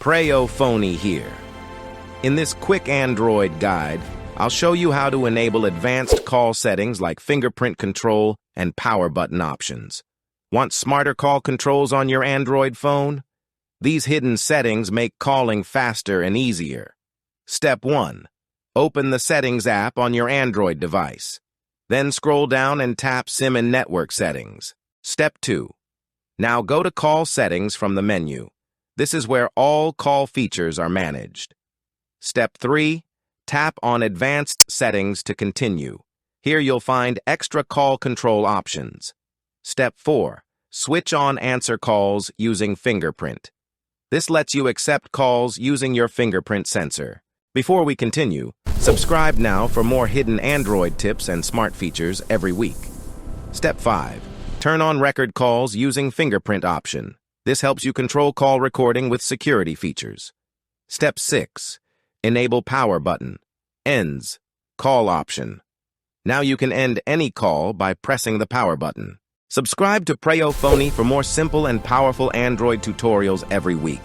Preyo Phonie here. In this quick Android guide, I'll show you how to enable advanced call settings like fingerprint control and power button options. Want smarter call controls on your Android phone? These hidden settings make calling faster and easier. Step 1. Open the Settings app on your Android device. Then scroll down and tap SIM and Network Settings. Step 2. Now go to Call Settings from the menu. This is where all call features are managed. Step 3. Tap on Advanced Settings to continue. Here you'll find extra call control options. Step 4. Switch on answer calls using Fingerprint. This lets you accept calls using your fingerprint sensor. Before we continue, subscribe now for more hidden Android tips and smart features every week. Step 5. Turn on record calls using Fingerprint option. This helps you control call recording with security features. Step 6. Enable power button. Ends. Call option. Now you can end any call by pressing the power button. Subscribe to Preyo Phonie for more simple and powerful Android tutorials every week.